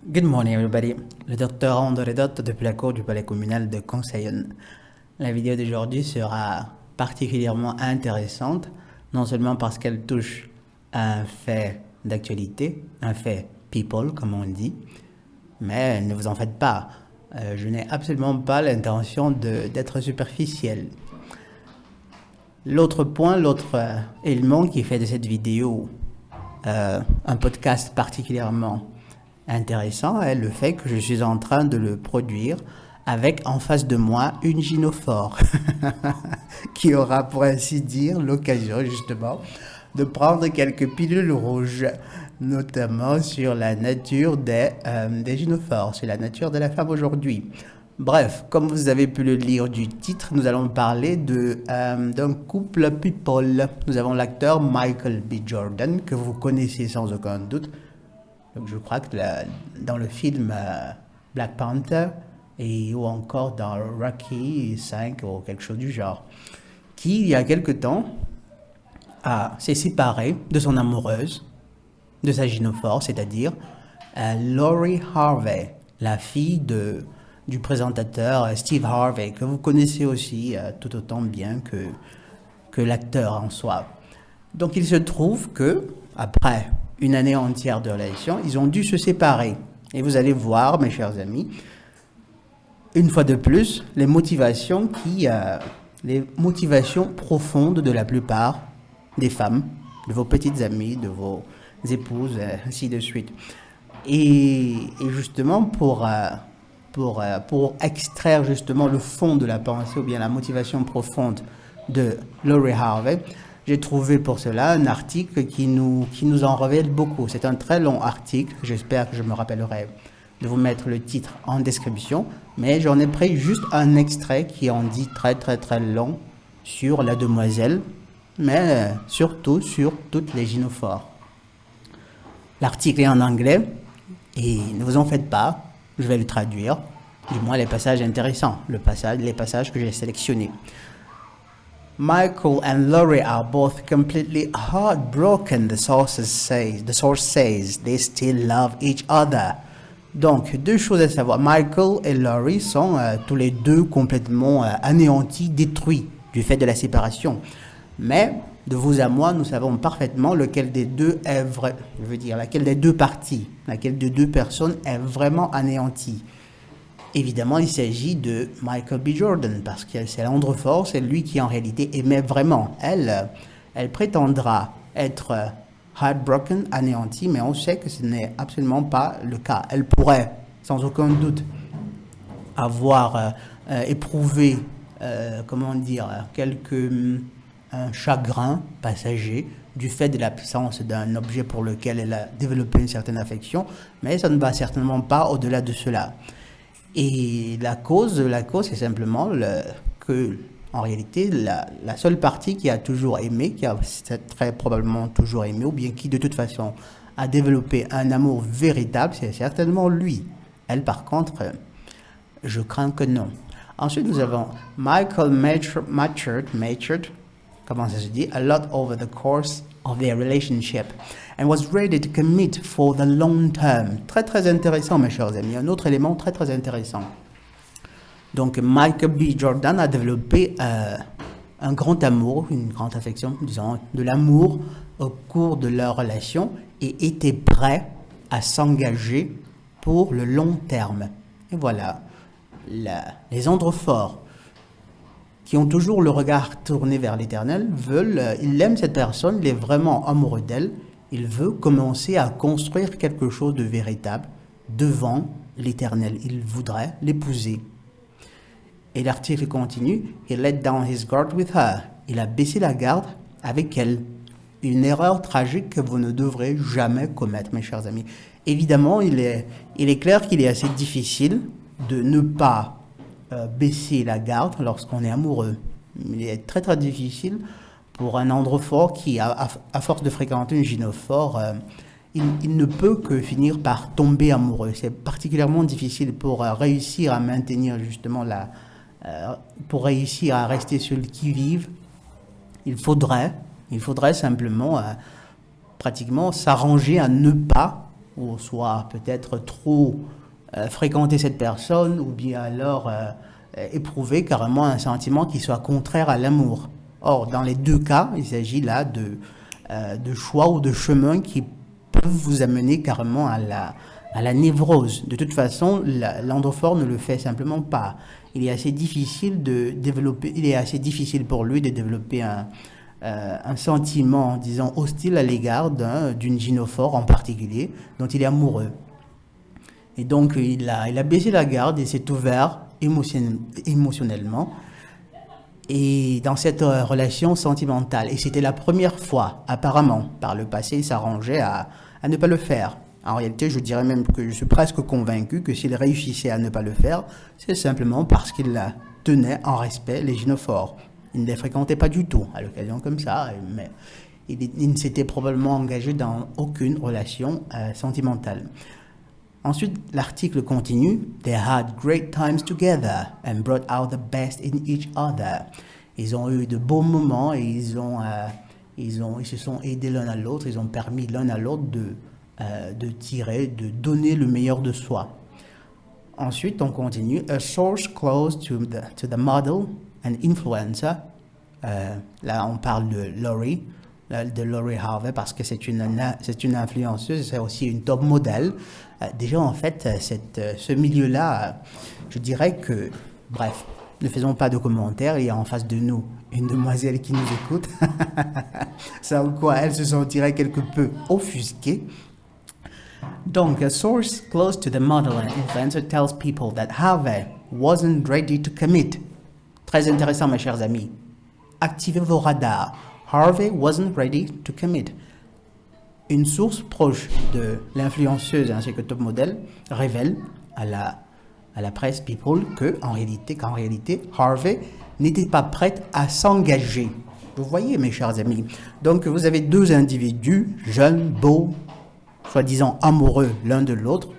Good morning everybody. Le docteur André Dott depuis la cour du palais communal de Conseil. La vidéo d'aujourd'hui sera particulièrement intéressante, non seulement parce qu'elle touche à un fait d'actualité, un fait people comme on dit, mais ne vous en faites pas, je n'ai absolument pas l'intention d'être superficiel. L'autre point, l'autre élément qui fait de cette vidéo un podcast particulièrement intéressant est le fait que je suis en train de le produire avec en face de moi une gynophore qui aura pour ainsi dire l'occasion justement de prendre quelques pilules rouges, notamment sur la nature des gynophores, sur la nature de la femme aujourd'hui. Bref, comme vous avez pu le lire du titre, nous allons parler d'un couple people. Nous avons l'acteur Michael B. Jordan, que vous connaissez sans aucun doute. Donc je crois que dans le film Black Panther ou encore dans Rocky 5 ou quelque chose du genre, qui il y a quelque temps s'est séparé de son amoureuse, de sa gynophore, c'est-à-dire Lori Harvey, la fille du présentateur Steve Harvey, que vous connaissez aussi tout autant bien que l'acteur en soi. Donc il se trouve que, après une année entière de relation, ils ont dû se séparer. Et vous allez voir, mes chers amis, une fois de plus, les motivations profondes de la plupart des femmes, de vos petites amies, de vos épouses, ainsi de suite. Et justement, pour extraire justement le fond de la pensée ou bien la motivation profonde de Lori Harvey, j'ai trouvé pour cela un article qui nous en révèle beaucoup. C'est un très long article, j'espère que je me rappellerai de vous mettre le titre en description, mais j'en ai pris juste un extrait qui en dit très très très long sur la demoiselle, mais surtout sur toutes les gynophores. L'article est en anglais, et ne vous en faites pas, je vais le traduire, du moins les passages intéressants, les passages que j'ai sélectionnés. Michael and Lori are both completely heartbroken, the source says. They still love each other. Donc, deux choses à savoir. Michael et Lori sont tous les deux complètement anéantis, détruits du fait de la séparation. Mais, de vous à moi, nous savons parfaitement lequel des deux est vrai. Je veux dire, laquelle des deux parties, laquelle des deux personnes est vraiment anéantie. Évidemment, il s'agit de Michael B. Jordan, parce que c'est l'androphore, c'est lui qui en réalité aimait vraiment. Elle prétendra être heartbroken, anéantie, mais on sait que ce n'est absolument pas le cas. Elle pourrait, sans aucun doute, avoir éprouvé, un chagrin passager du fait de l'absence d'un objet pour lequel elle a développé une certaine affection, mais ça ne va certainement pas au-delà de cela. Et la cause, c'est simplement que, en réalité, la seule partie qui a toujours aimé, qui a très probablement toujours aimé, ou bien qui de toute façon a développé un amour véritable, c'est certainement lui. Elle, par contre, je crains que non. Ensuite, nous avons Michael matured, comment ça se dit, a lot over the course of their relationship and was ready to commit for the long term. Très très intéressant, mes chers amis. Un autre élément très très intéressant. Donc Michael B. Jordan a développé un grand amour, une grande affection, disons, de l'amour au cours de leur relation et était prêt à s'engager pour le long terme. Et voilà, les androphores qui ont toujours le regard tourné vers l'éternel, il aime cette personne, il est vraiment amoureux d'elle, il veut commencer à construire quelque chose de véritable devant l'éternel, il voudrait l'épouser. Et l'article continue, he let down his guard with her, il a baissé la garde avec elle. Une erreur tragique que vous ne devrez jamais commettre, mes chers amis. Évidemment, il est clair qu'il est assez difficile de ne pas baisser la garde lorsqu'on est amoureux. Il est très très difficile pour un androphore qui, à force de fréquenter une gynophore, il ne peut que finir par tomber amoureux. C'est particulièrement difficile pour réussir à maintenir justement pour réussir à rester sur le qui-vive. Il faudrait simplement pratiquement s'arranger à ne pas ou soit peut-être trop fréquenter cette personne, ou bien alors éprouver carrément un sentiment qui soit contraire à l'amour. Or, dans les deux cas, il s'agit là de choix ou de chemins qui peuvent vous amener carrément à la névrose. De toute façon, l'endophore ne le fait simplement pas. Il est assez difficile pour lui de développer un sentiment, disons, hostile à l'égard d'une gynophore en particulier, dont il est amoureux. Et donc, il a baissé la garde et s'est ouvert émotionnellement et dans cette relation sentimentale. Et c'était la première fois, apparemment. Par le passé, il s'arrangeait à ne pas le faire. En réalité, je dirais même que je suis presque convaincu que s'il réussissait à ne pas le faire, c'est simplement parce qu'il tenait en respect les gynophores. Il ne les fréquentait pas du tout à l'occasion comme ça, mais il ne s'était probablement engagé dans aucune relation sentimentale. Ensuite, l'article continue. They had great times together and brought out the best in each other. Ils ont eu de beaux moments et ils se sont aidés l'un à l'autre. Ils ont permis l'un à l'autre de donner le meilleur de soi. Ensuite, on continue. A source close to the model and influencer. Là, on parle de Lori Harvey parce que c'est une influenceuse, c'est aussi une top modèle. Déjà, en fait, ce milieu-là, je dirais que, bref, ne faisons pas de commentaires. Il y a en face de nous une demoiselle qui nous écoute. Sans quoi elle se sentirait quelque peu offusquée. Donc, a source close to the model and influencer tells people that Harvey wasn't ready to commit. Très intéressant, mes chers amis. Activez vos radars. Harvey wasn't ready to commit. Une source proche de l'influenceuse ainsi que top modèle révèle à la presse People qu'en réalité, Harvey n'était pas prête à s'engager. Vous voyez, mes chers amis. Donc, vous avez deux individus, jeunes, beaux, soi-disant amoureux l'un de l'autre.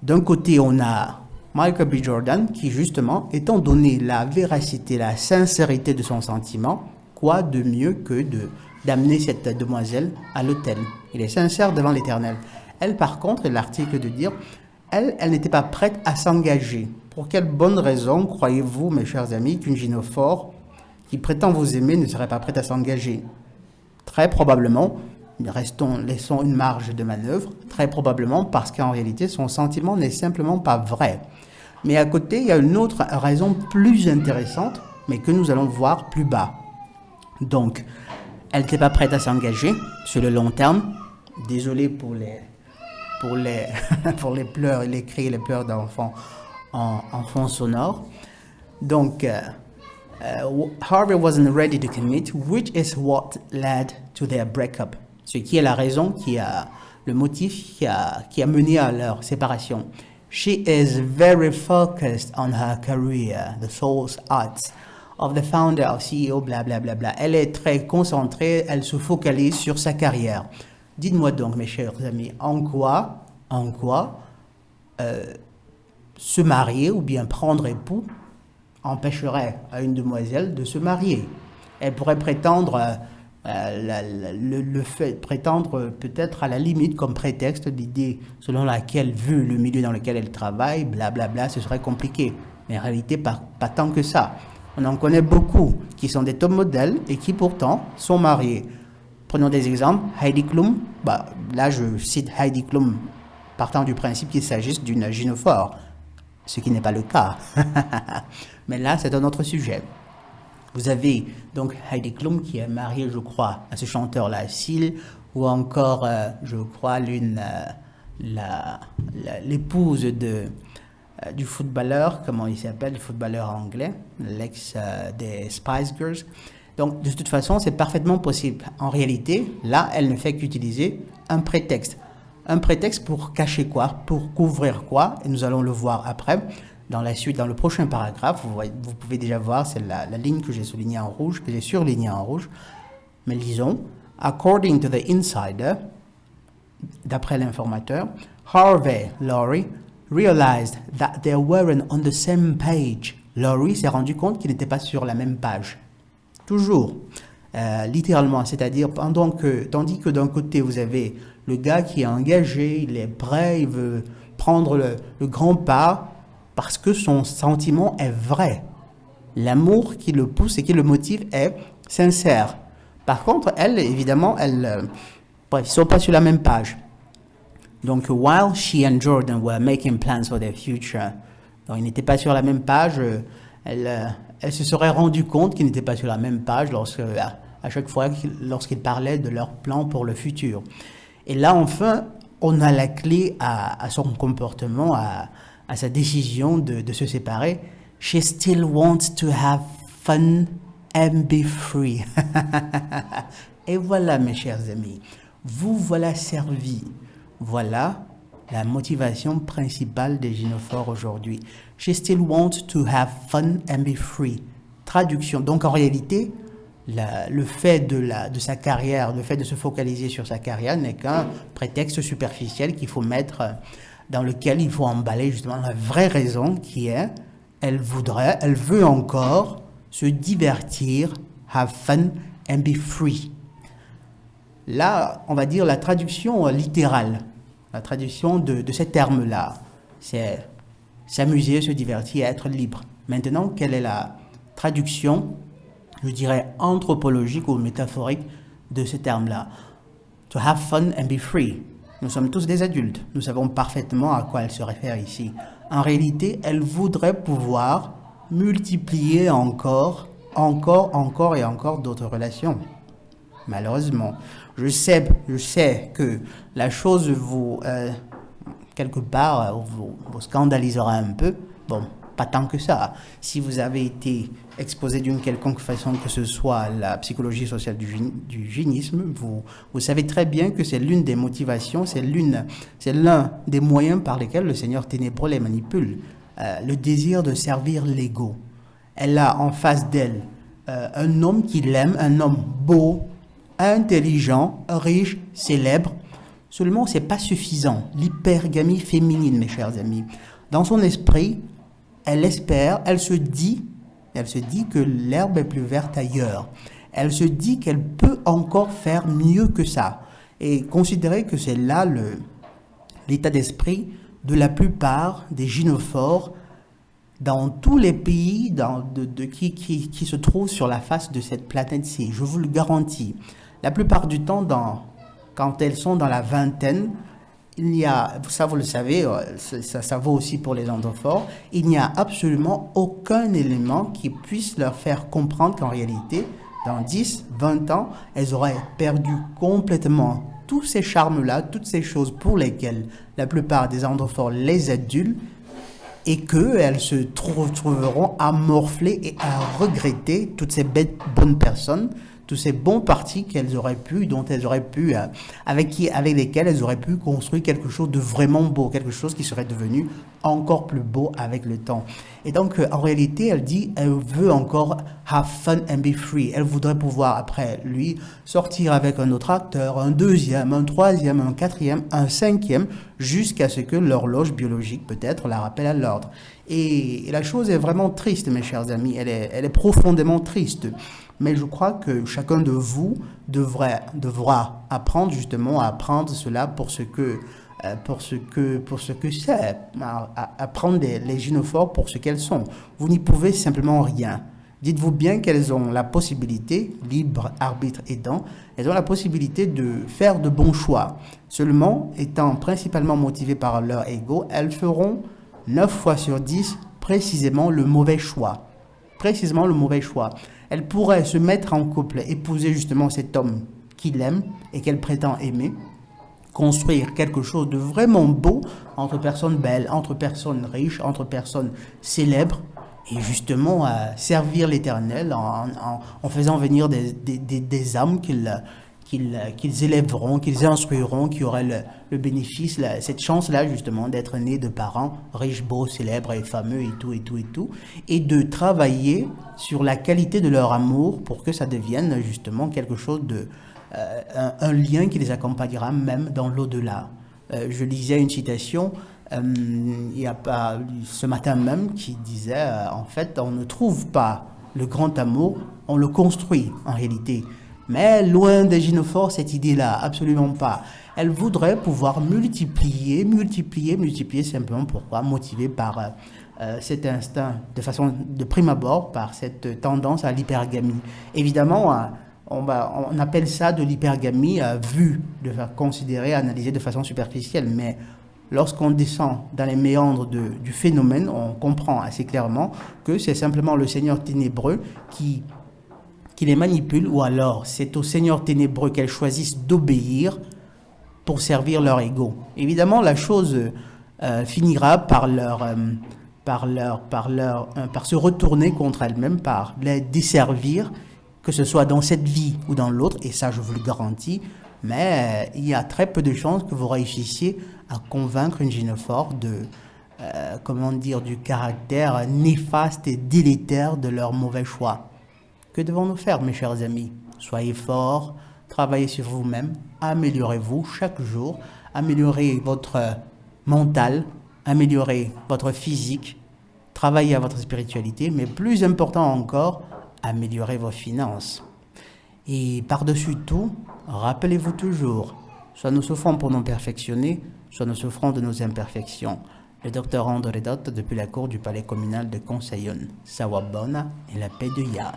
D'un côté, on a Michael B. Jordan qui, justement, étant donné la véracité, la sincérité de son sentiment, quoi de mieux que d'amener cette demoiselle à l'autel. Il est sincère devant l'Éternel. Elle, par contre, l'article de dire, elle n'était pas prête à s'engager. Pour quelle bonne raison croyez-vous, mes chers amis, qu'une gynophore qui prétend vous aimer ne serait pas prête à s'engager? Très probablement, laissons une marge de manœuvre, très probablement parce qu'en réalité, son sentiment n'est simplement pas vrai. Mais à côté, il y a une autre raison plus intéressante, mais que nous allons voir plus bas. Donc, elle n'était pas prête à s'engager sur le long terme. Désolé pour les pleurs, les cris et les pleurs d'enfants en fond sonore. Donc, Harvey wasn't ready to commit, which is what led to their breakup. Ce qui est la raison, le motif qui a mené à leur séparation. She is very focused on her career, the source arts of the founder of CEO, bla bla bla bla. Elle est très concentrée, elle se focalise sur sa carrière. Dites-moi donc, mes chers amis, en quoi se marier ou bien prendre époux empêcherait à une demoiselle de se marier? Elle pourrait prétendre prétendre peut-être à la limite comme prétexte l'idée selon laquelle, vu le milieu dans lequel elle travaille, blablabla, ce serait compliqué. Mais en réalité, pas tant que ça. On en connaît beaucoup qui sont des top modèles et qui pourtant sont mariés. Prenons des exemples. Heidi Klum, là je cite Heidi Klum partant du principe qu'il s'agisse d'une gynophore, ce qui n'est pas le cas. Mais là, c'est un autre sujet. Vous avez donc Heidi Klum qui est mariée, je crois, à ce chanteur-là, Seal, ou encore, je crois, l'épouse du footballeur, comment il s'appelle, le footballeur anglais, l'ex des Spice Girls. Donc, de toute façon, c'est parfaitement possible. En réalité, là, elle ne fait qu'utiliser un prétexte. Un prétexte pour cacher quoi? Pour couvrir quoi? Et nous allons le voir après. Dans la suite, dans le prochain paragraphe, vous pouvez déjà voir, c'est la ligne que j'ai soulignée en rouge, que j'ai surlignée en rouge. Mais lisons. According to the insider, d'après l'informateur, Harvey Lori realized that they weren't on the same page. Lori s'est rendu compte qu'ils n'étaient pas sur la même page. Toujours, littéralement, c'est-à-dire tandis que d'un côté vous avez le gars qui est engagé, il est prêt, il veut prendre le grand pas parce que son sentiment est vrai. L'amour qui le pousse et qui le motive est sincère. Par contre, elle, évidemment, bref, ils ne sont pas sur la même page. Donc, while she and Jordan were making plans for their future, donc ils n'étaient pas sur la même page, elle se serait rendu compte qu'ils n'étaient pas sur la même page à chaque fois lorsqu'ils parlaient de leurs plans pour le futur. Et là, enfin, on a la clé à son comportement, à sa décision de se séparer. She still wants to have fun and be free. Et voilà, mes chers amis, vous voilà servis. Voilà la motivation principale des gynophores aujourd'hui. She still wants to have fun and be free. Traduction. Donc en réalité, le fait de sa carrière, le fait de se focaliser sur sa carrière n'est qu'un prétexte superficiel qu'il faut mettre, dans lequel il faut emballer justement la vraie raison qui est, elle veut encore se divertir, have fun and be free. Là, on va dire la traduction littérale, la traduction de ces termes-là, c'est s'amuser, se divertir, être libre. Maintenant, quelle est la traduction, je dirais, anthropologique ou métaphorique de ces termes-là? To have fun and be free. Nous sommes tous des adultes. Nous savons parfaitement à quoi elle se réfère ici. En réalité, elle voudrait pouvoir multiplier encore et encore d'autres relations. Malheureusement, je sais que la chose vous, quelque part, vous scandalisera un peu. Bon, pas tant que ça. Si vous avez été exposé d'une quelconque façon, que ce soit à la psychologie sociale du gynisme, vous savez très bien que c'est l'une des motivations, c'est l'un des moyens par lesquels le Seigneur ténébreux les manipule. Le désir de servir l'ego. Elle a en face d'elle un homme qui l'aime, un homme beau, intelligent, riche, célèbre. Seulement, c'est pas suffisant. L'hypergamie féminine, mes chers amis. Dans son esprit, elle espère, elle se dit que l'herbe est plus verte ailleurs. Elle se dit qu'elle peut encore faire mieux que ça. Et considérez que c'est là l'état d'esprit de la plupart des gynophores dans tous les pays qui se trouvent sur la face de cette planète-ci. Je vous le garantis. La plupart du temps, quand elles sont dans la vingtaine, il y a, ça vous le savez, ça vaut aussi pour les androphores, il n'y a absolument aucun élément qui puisse leur faire comprendre qu'en réalité, dans 10, 20 ans, elles auraient perdu complètement tous ces charmes-là, toutes ces choses pour lesquelles la plupart des androphores les adulent, et qu'elles se trouveront à morfler et à regretter toutes ces bonnes personnes, tous ces bons partis dont elles auraient pu, avec lesquels elles auraient pu construire quelque chose de vraiment beau, quelque chose qui serait devenu encore plus beau avec le temps. Et donc, en réalité, elle veut encore have fun and be free. Elle voudrait pouvoir, après lui, sortir avec un autre acteur, un deuxième, un troisième, un quatrième, un cinquième, jusqu'à ce que l'horloge biologique, peut-être, la rappelle à l'ordre. Et la chose est vraiment triste, mes chers amis. Elle est profondément triste. Mais je crois que chacun de vous devra apprendre justement à prendre cela pour ce que c'est, à prendre les gynophores pour ce qu'elles sont. Vous n'y pouvez simplement rien. Dites-vous bien qu'elles ont la possibilité, libre arbitre aidant, elles ont la possibilité de faire de bons choix. Seulement, étant principalement motivées par leur ego, elles feront 9 fois sur 10 précisément le mauvais choix. Précisément le mauvais choix. Elle pourrait se mettre en couple, épouser justement cet homme qu'il aime et qu'elle prétend aimer, construire quelque chose de vraiment beau entre personnes belles, entre personnes riches, entre personnes célèbres, et justement servir l'Éternel en faisant venir des âmes qu'ils élèveront, qu'ils instruiront, qui auraient le bénéfice, cette chance-là justement d'être nés de parents riches, beaux, célèbres et fameux et tout, et de travailler sur la qualité de leur amour pour que ça devienne justement quelque chose un lien qui les accompagnera même dans l'au-delà. Je lisais une citation il y a pas, ce matin même qui disait en fait on ne trouve pas le grand amour, on le construit en réalité. Mais loin des gynophores, cette idée-là, absolument pas. Elle voudrait pouvoir multiplier simplement pourquoi, motivé par cet instinct de prime abord, par cette tendance à l'hypergamie. Évidemment, on appelle ça de l'hypergamie vue, considérée, analysée de façon superficielle, mais lorsqu'on descend dans les méandres du phénomène, on comprend assez clairement que c'est simplement le Seigneur ténébreux qui les manipule, ou alors c'est au Seigneur ténébreux qu'elles choisissent d'obéir pour servir leur ego. Évidemment, la chose finira par se retourner contre elles-mêmes, par les desservir, que ce soit dans cette vie ou dans l'autre, et ça je vous le garantis, mais il y a très peu de chances que vous réussissiez à convaincre une gynophore du caractère néfaste et délétère de leur mauvais choix. Que devons-nous faire, mes chers amis? Soyez forts, travaillez sur vous-même, améliorez-vous chaque jour, améliorez votre mental, améliorez votre physique, travaillez à votre spiritualité, mais plus important encore, améliorez vos finances. Et par-dessus tout, rappelez-vous toujours, soit nous souffrons pour nous perfectionner, soit nous souffrons de nos imperfections. Le docteur André Dott depuis la cour du palais communal de Conseillon. Sawabona et la paix de Yah.